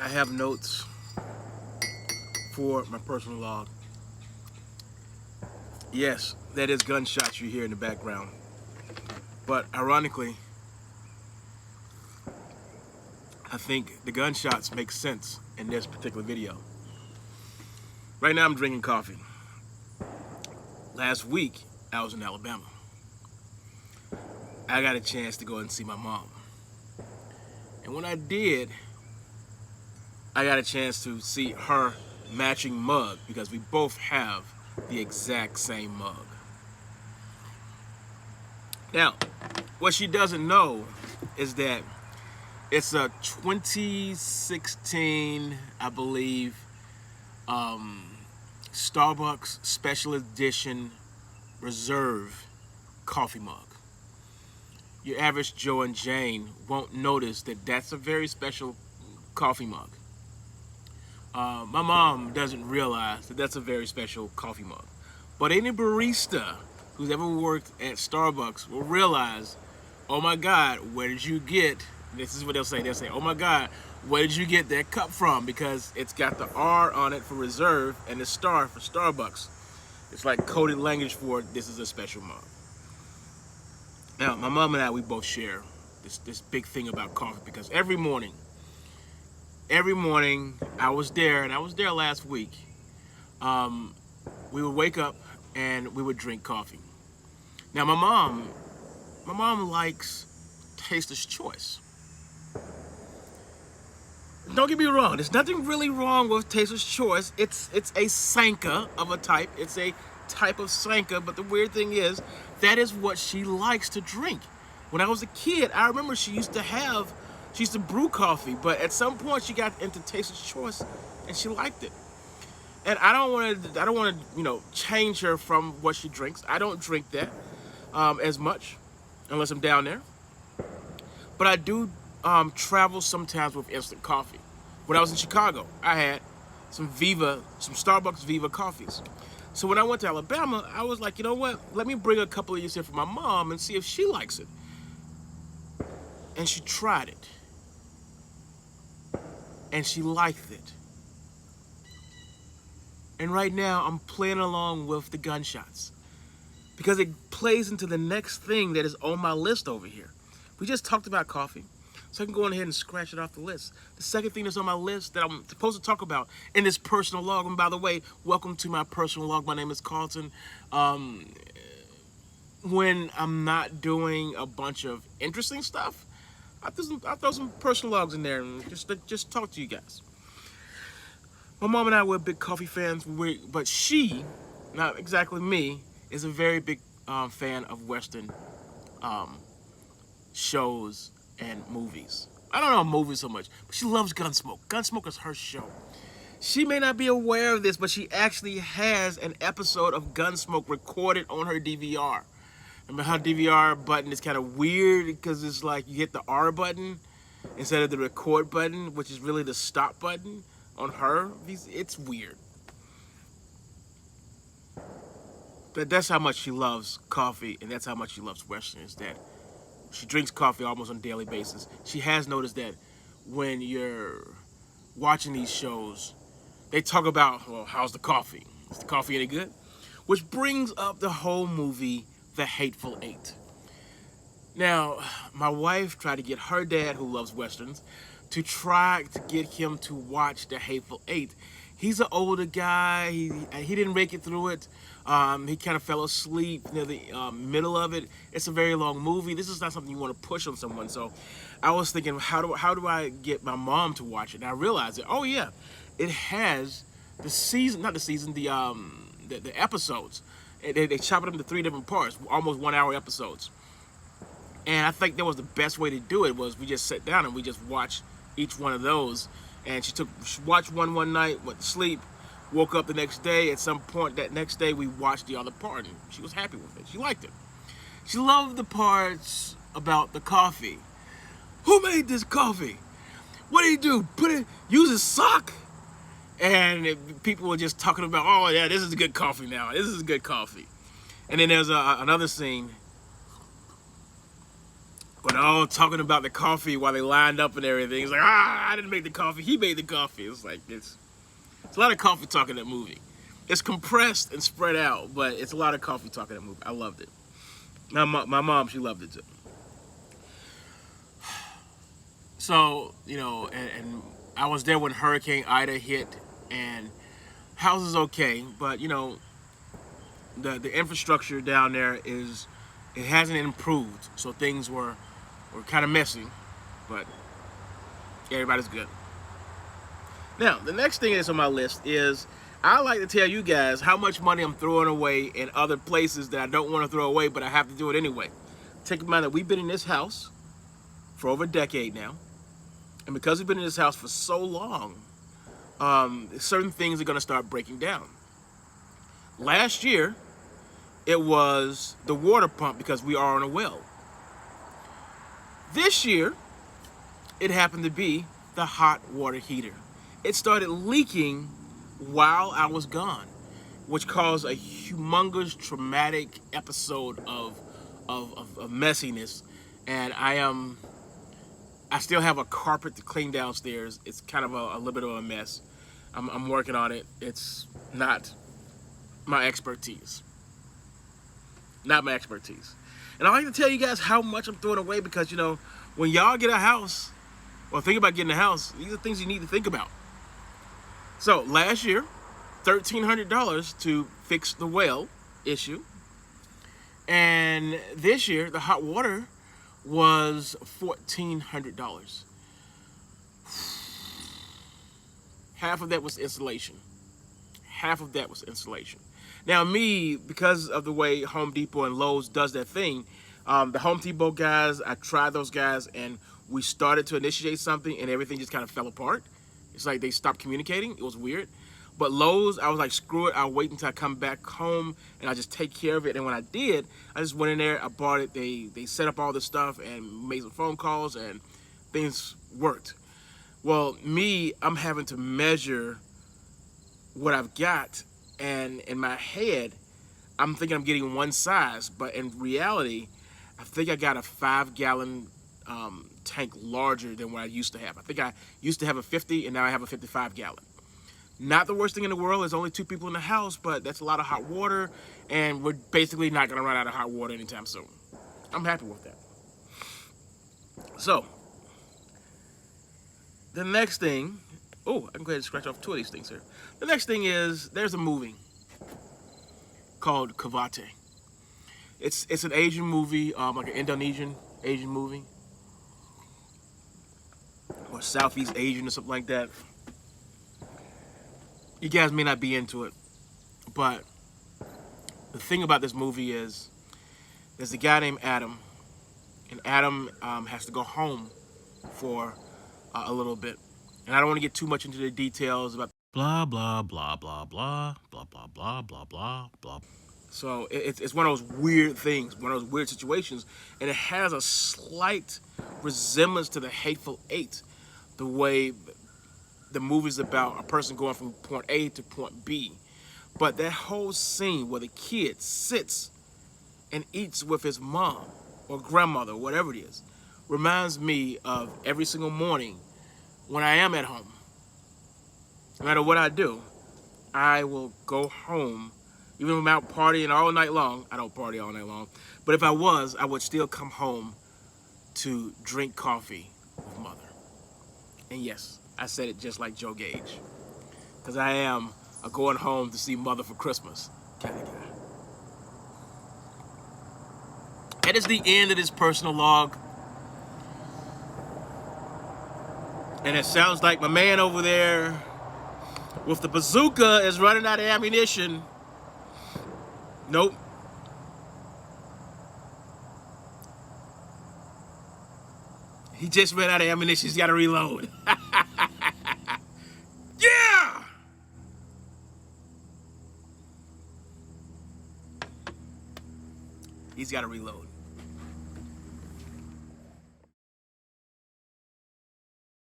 I have notes for my personal log. Yes, that is gunshots you hear in the background. But ironically, I think the gunshots make sense in this particular video. Right now I'm drinking coffee. Last week, I was in Alabama. I got a chance to go and see my mom. And when I did, I got a chance to see her matching mug because we both have the exact same mug. Now, what she doesn't know is that it's a 2016, I believe, Starbucks Special Edition Reserve coffee mug. Your average Joe and Jane won't notice that that's a very special coffee mug. My mom doesn't realize that that's a very special coffee mug. But any barista who's ever worked at Starbucks will realize, oh my God, where did you get, this is what they'll say, oh my God, where did you get that cup from? Because it's got the R on it for reserve and the star for Starbucks. It's like coded language for this is a special mug. Now, my mom and I, we both share this big thing about coffee because every morning I was there, and I was there last week. We would wake up and we would drink coffee. Now, my mom likes Taster's Choice. Don't get me wrong. There's nothing really wrong with Taster's Choice. It's a Sanka of a type. It's a type of Sanka, but the weird thing is that is what she likes to drink. When I was a kid, I remember she used to brew coffee, but at some point she got into Taster's Choice and she liked it. And I don't want to, change her from what she drinks. I don't drink that as much unless I'm down there. But I do travel sometimes with instant coffee. When I was in Chicago, I had some Starbucks Viva coffees. So when I went to Alabama, I was like, you know what? Let me bring a couple of these here for my mom and see if she likes it. And she tried it. And she liked it. And right now, I'm playing along with the gunshots because it plays into the next thing that is on my list over here. We just talked about coffee, so I can go on ahead and scratch it off the list. The second thing that's on my list that I'm supposed to talk about in this personal log, and by the way, welcome to my personal log. My name is Carlton. When I'm not doing a bunch of interesting stuff, I throw some personal logs in there and just talk to you guys. My mom and I were big coffee fans, but she, not exactly me, is a very big fan of Western shows and movies. I don't know movies so much, but she loves Gunsmoke. Gunsmoke is her show. She may not be aware of this, but she actually has an episode of Gunsmoke recorded on her DVR. Remember how DVR button is kind of weird because it's like you hit the R button instead of the record button, which is really the stop button on her. It's weird. But that's how much she loves coffee, and that's how much she loves Western, is that she drinks coffee almost on a daily basis. She has noticed that when you're watching these shows, they talk about, well, how's the coffee? Is the coffee any good? Which brings up the whole movie, The Hateful Eight. Now, my wife tried to get her dad, who loves Westerns, to try to get him to watch The Hateful Eight. He's an older guy. He didn't make it through it. He kind of fell asleep near the middle of it. It's a very long movie. This is not something you want to push on someone. So I was thinking, how do I get my mom to watch it? And I realized that, oh yeah, it has the episodes. They chop it up into 3 different parts, almost 1 hour episodes. And I think that was the best way to do it, was we just sat down and we just watched each one of those. And she watched one night, went to sleep, woke up the next day. At some point that next day, we watched the other part, and she was happy with it. She liked it. She loved the parts about the coffee. Who made this coffee? What did he do? Use his sock? And people were just talking about, oh yeah, this is good coffee now. This is good coffee. And then there's another scene But all talking about the coffee while they lined up and everything. It's like, I didn't make the coffee. He made the coffee. It's like, it's a lot of coffee talk in that movie. It's compressed and spread out, but it's a lot of coffee talk in that movie. I loved it. My mom, she loved it too. So, and I was there when Hurricane Ida hit, and house is okay, but, the infrastructure down there it hasn't improved. So things were kind of messy, but everybody's good. Now, the next thing that's on my list is I like to tell you guys how much money I'm throwing away in other places that I don't want to throw away, but I have to do it anyway. Take in mind that we've been in this house for over a decade now. And because we've been in this house for so long, certain things are going to start breaking down. Last year, it was the water pump because we are on a well. This year, it happened to be the hot water heater. It started leaking while I was gone, which caused a humongous traumatic episode of messiness. And I still have a carpet to clean downstairs. It's kind of a little bit of a mess. I'm working on it. It's not my expertise. Not my expertise. And I like to tell you guys how much I'm throwing away because, when y'all get a house or think about getting a house, these are things you need to think about. So last year, $1,300 to fix the well issue. And this year, the hot water was $1,400. Half of that was installation. Now me, because of the way Home Depot and Lowe's does their thing, the Home Depot guys, I tried those guys and we started to initiate something and everything just kind of fell apart. It's like they stopped communicating. It was weird. But Lowe's, I was like, screw it. I'll wait until I come back home and I'll just take care of it. And when I did, I just went in there, I bought it. They set up all this stuff and made some phone calls and things worked. Well, me, I'm having to measure what I've got. And in my head, I'm thinking I'm getting one size. But in reality, I think I got a 5-gallon tank larger than what I used to have. I think I used to have a 50 and now I have a 55-gallon. Not the worst thing in the world. There's only 2 people in the house, but that's a lot of hot water, and we're basically not going to run out of hot water anytime soon. I'm happy with that. So, the next thing, I can go ahead and scratch off 2 of these things here. The next thing is, there's a movie called Kavate. It's an Asian movie, like an Indonesian Asian movie, or Southeast Asian or something like that. You guys may not be into it, but the thing about this movie is there's a guy named Adam, and Adam has to go home for a little bit. And I don't want to get too much into the details about blah, blah, blah, blah, blah, blah, blah, blah, blah, blah, blah. So it's one of those weird things, one of those weird situations, and it has a slight resemblance to The Hateful Eight, the way the movie's about a person going from point A to point B. But that whole scene where the kid sits and eats with his mom or grandmother, whatever it is, reminds me of every single morning when I am at home. No matter what I do, I will go home, even when I'm out partying all night long. I don't party all night long, but if I was, I would still come home to drink coffee with mother. And yes, I said it just like Joe Gage, because I am a going home to see mother for Christmas kind of guy. That is the end of this personal log. And it sounds like my man over there with the bazooka is running out of ammunition. Nope. He just ran out of ammunition. He's got to reload. Yeah! He's got to reload.